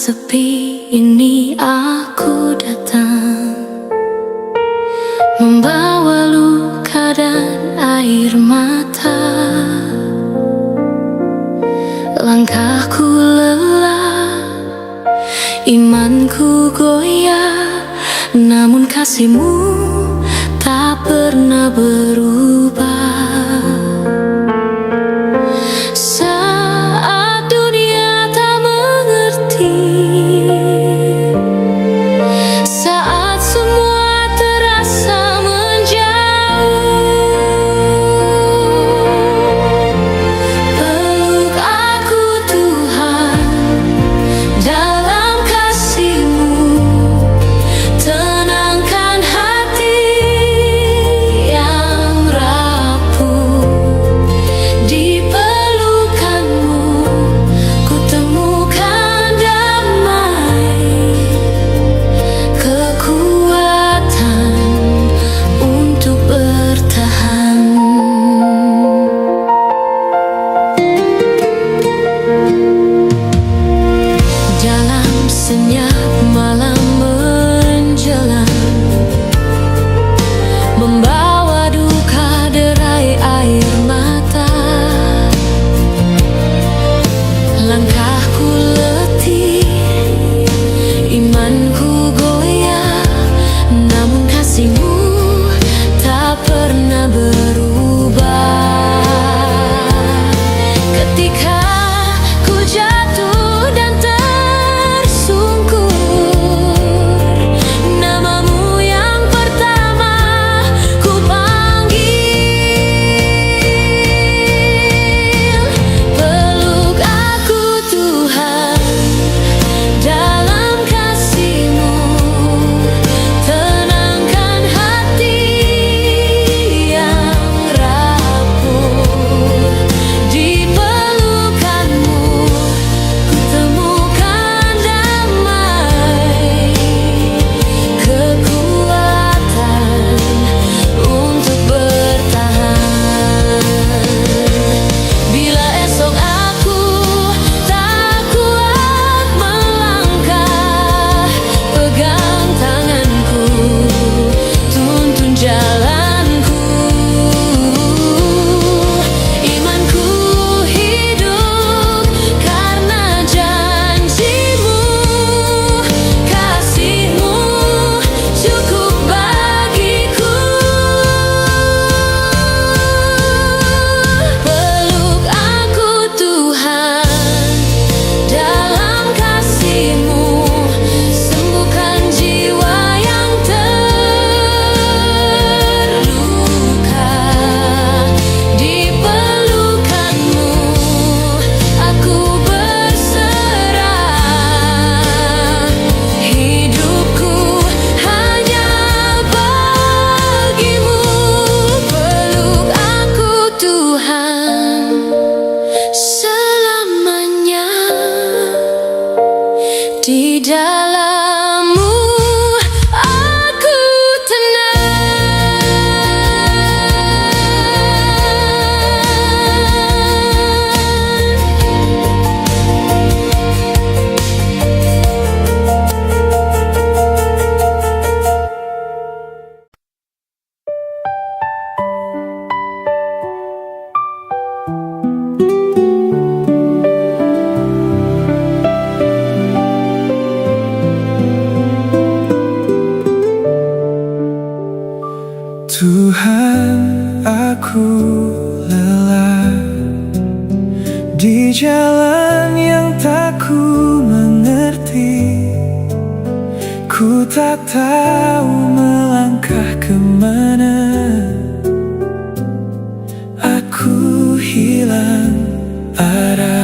sepi ini aku datang, membawa luka dan air mata. Langkahku lelah, imanku goyah, namun kasihmu tak pernah berubah. Saat dunia tak mengerti, saat semua terasa menjauh, peluk aku Tuhan dalam kasih-Mu, tenangkan hati yang rapuh. Di pelukan-Mu ku temukan damai, kekuatan untuk bertahan. Dalam senyap malam menjelang, membawa duka derai air mata. Langkahku letih, imanku goyah, namun kasih-Mu tak pernah berubah. Ketika ku jatuh dan tersungkur, nama-Mu yang pertama ku panggil. Peluk aku Tuhan dalam kasih-Mu, tenangkan hati yang rapuh. Di pelukan-Mu ku temukan damai, kekuatan untuk bertahan. Bila esok aku tak kuat melangkah, pegang tanganku, tuntun jalanku. Imanku hidup karena janji-Mu, kasih-Mu cukup bagiku. Peluk aku Tuhan dalam kasih-Mu, sembuhkan jiwa yang terluka. Di pelukan-Mu aku berserah, hidupku hanya bagi-Mu. Peluk aku Tuhan selamanya, di dalam-Mu aku tenang. Tuhan, aku lelah di jalan yang tak ku mengerti. Ku tak tahu melangkah kemana, aku hilang arah.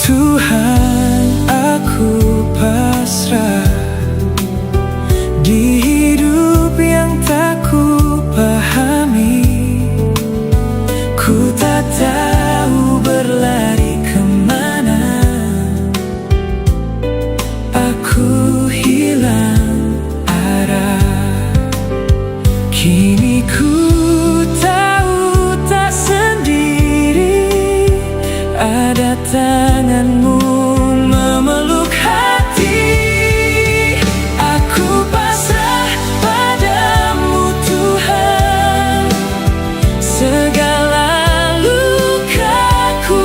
Tuhan, aku pasrah di hidup yang tak ku pahami. Ku tak tahu berlalu Kini ku tahu tak sendiri, ada tanganmu memeluk hati. Aku pasrah padamu Tuhan, segala luka ku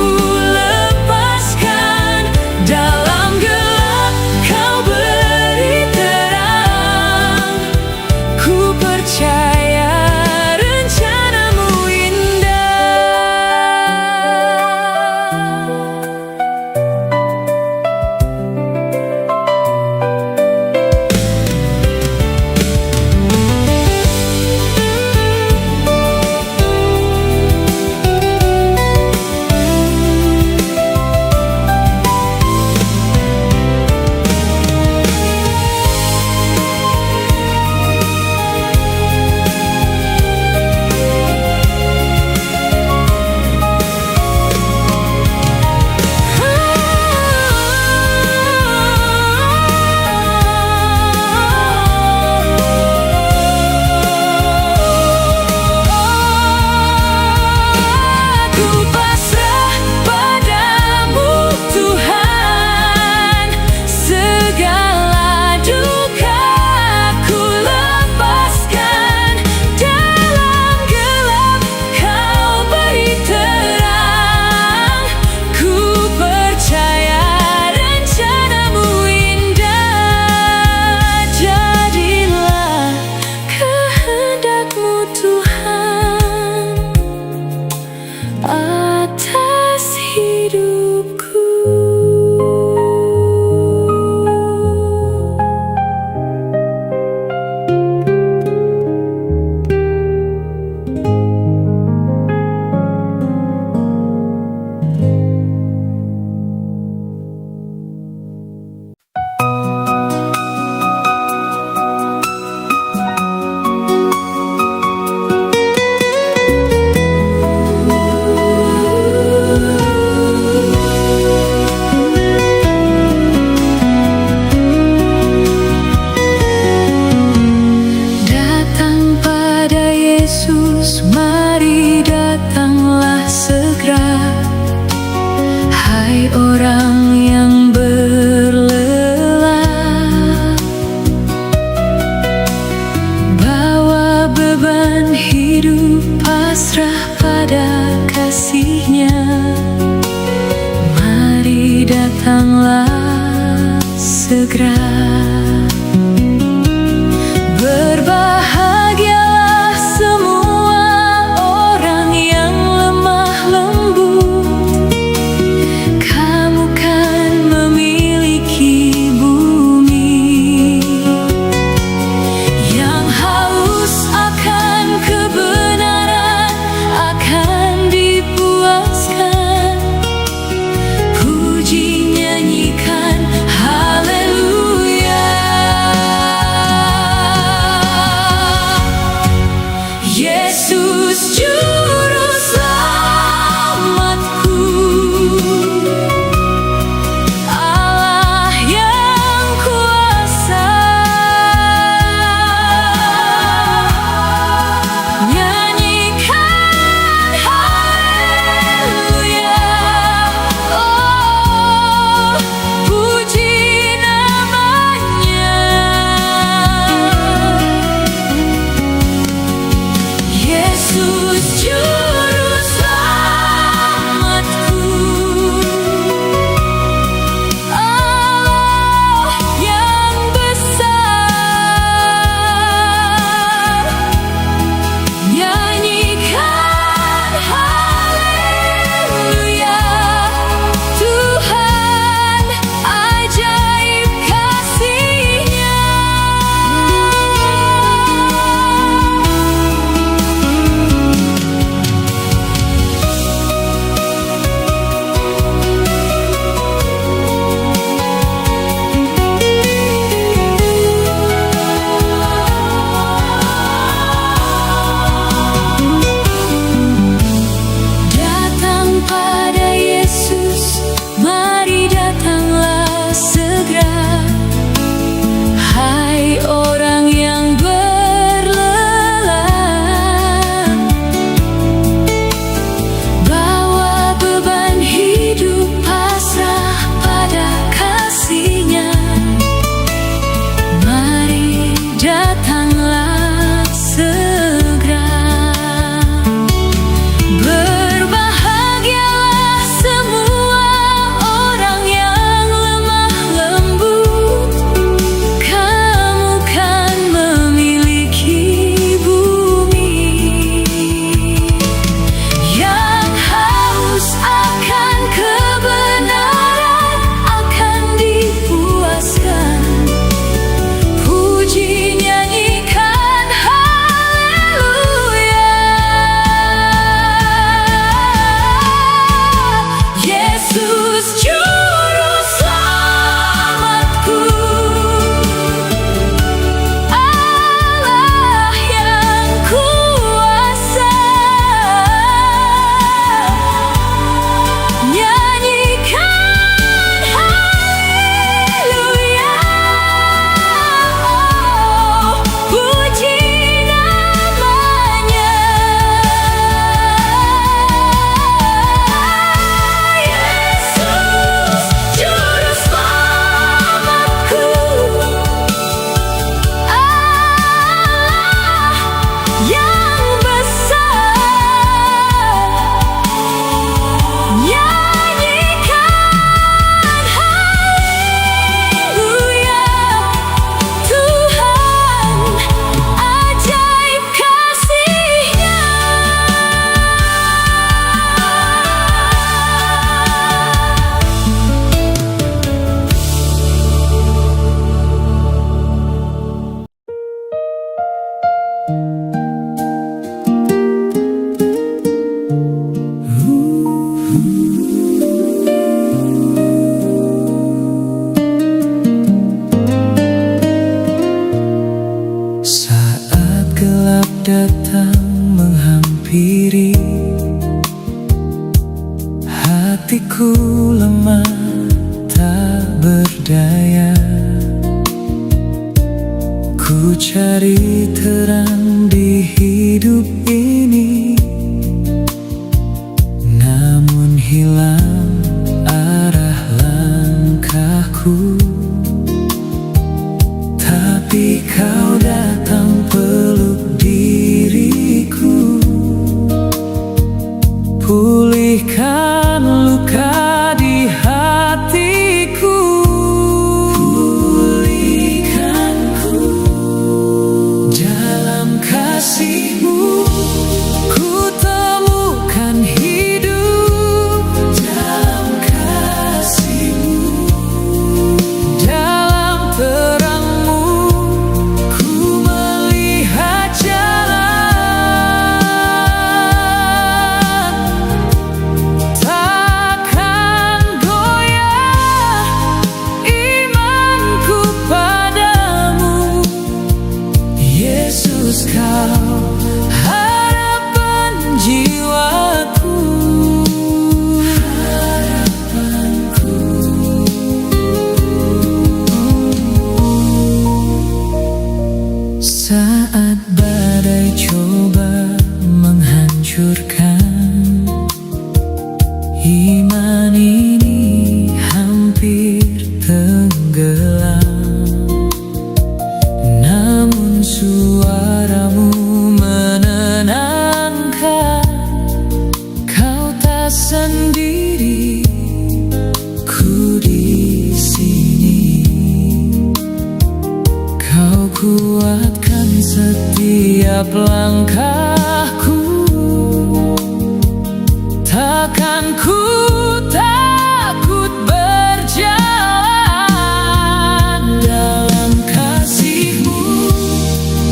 lepaskan. Dalam gelap kau beri terang, ku percaya gelap datang menghampiri, hatiku lemah tak berdaya. Ku cari terang di hidup ini, namun hilang arah langkahku. Tapi kau datang peluk diriku, pulihkan luka di hatiku. Pulihkanku dalam kasih-Mu, ku temukan hidup. Dalam kasih-Mu, dalam terang-Mu, ku melihat jalan. Takkan goyah imanku padamu, Yesus, Kau harapan jiwaku. Harapanku. Saat badai coba menghancurkan, iman ini hampir tenggelam. Namun suara-Mu menenangkan, Kau tak sendiri, ku di sini. Kau kuatkan setiap langkahku, takkan ku takut berjalan. Dalam kasih-Mu,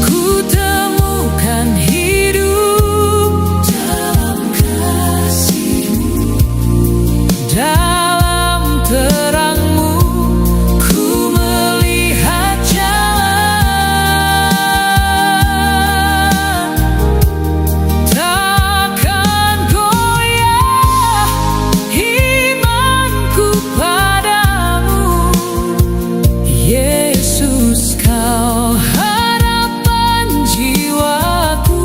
ku temukan hidup. Dalam kasih-Mu, dalam terang-Mu, ku melihat jalan. Takkan goyah imanku padamu, Yesus, Kau harapan jiwaku.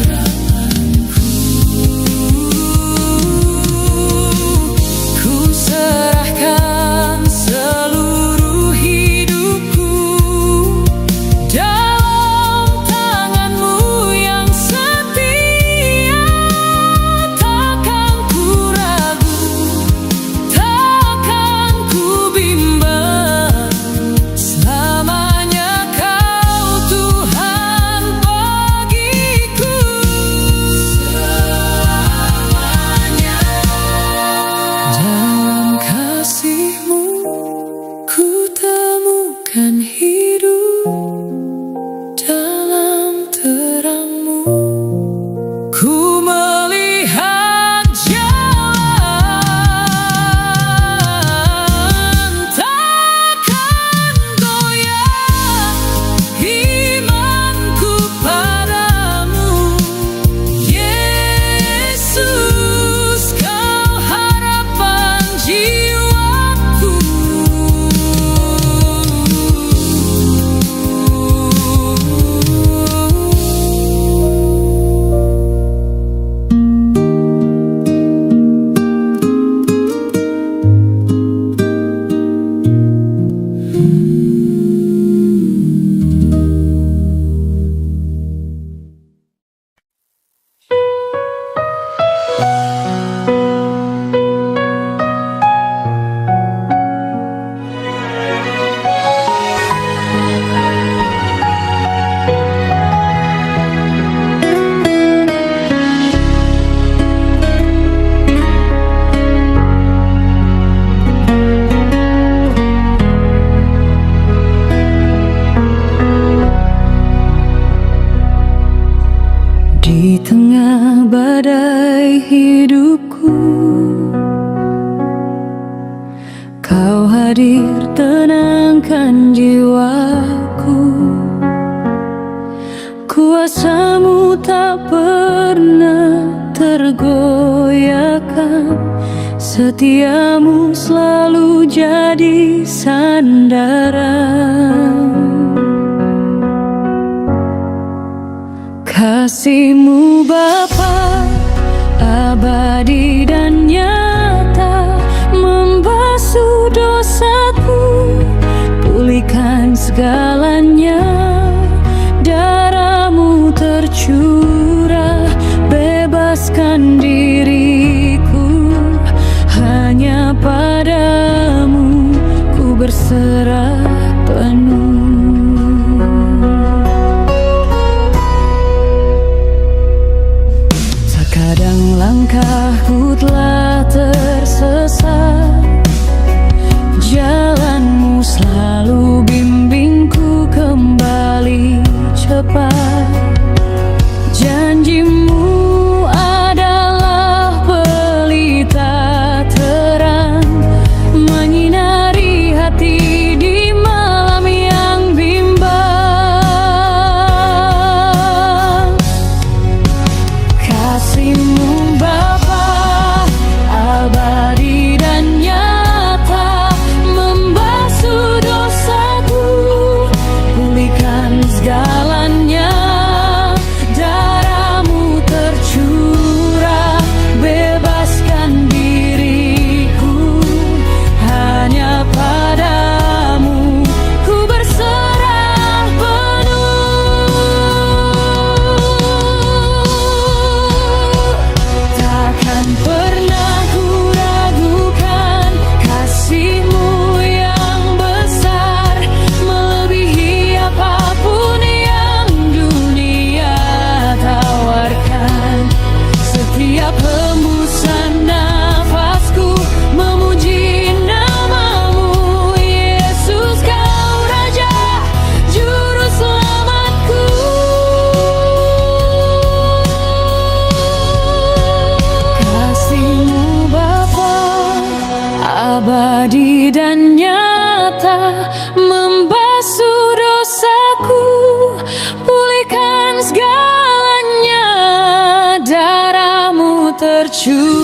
Harapanku. Ku serahkan seluruh hidupku dalam tangan-Mu yang setia. Takkan ku ragu, takkan ku bimbang. Selamanya Kau Tuhan bagiku. Selamanya. Dalam kasih-Mu, ku temukan hidup. Dalam terang-Mu, ku melihat jalan. Takkan goyah imanku padamu, Yesus, Kau harapan jiwaku. Di tengah badai hidupku, Kau hadir tenangkan jiwaku. kuasamu tak pernah tergoyahkan, setiamu selalu jadi sandaran. Kasih-Mu Bapa abadi dan nyata, membasuh dosaku, pulihkan segalanya. Darah-Mu tercurah, bebaskan diriku, hanya padamu ku berserah penuh. Terkadang langkahku telah tersesat, jalan-Mu selalu bimbingku kembali cepat. Janji-Mu adalah pelita terang, menyinari hati di malam yang bimbang. Kasih-Mu Bapa abadi dan nyata, membasuh dosaku, pulihkan segalanya. Darah-Mu tercurah, bebaskan diriku, hanya padamu ku berserah penuh. Takkan pernah ku ragukan kasih-Mu yang besar, melebihi apapun yang dunia tawarkan. Setiap hembusan nafasku memuji nama-Mu, Yesus, Kau Raja, Juru Selamatku. Kasih-Mu Bapa abadi dan nyata, membasuh dosaku, pulihkan segalanya. Darah-Mu tercurah,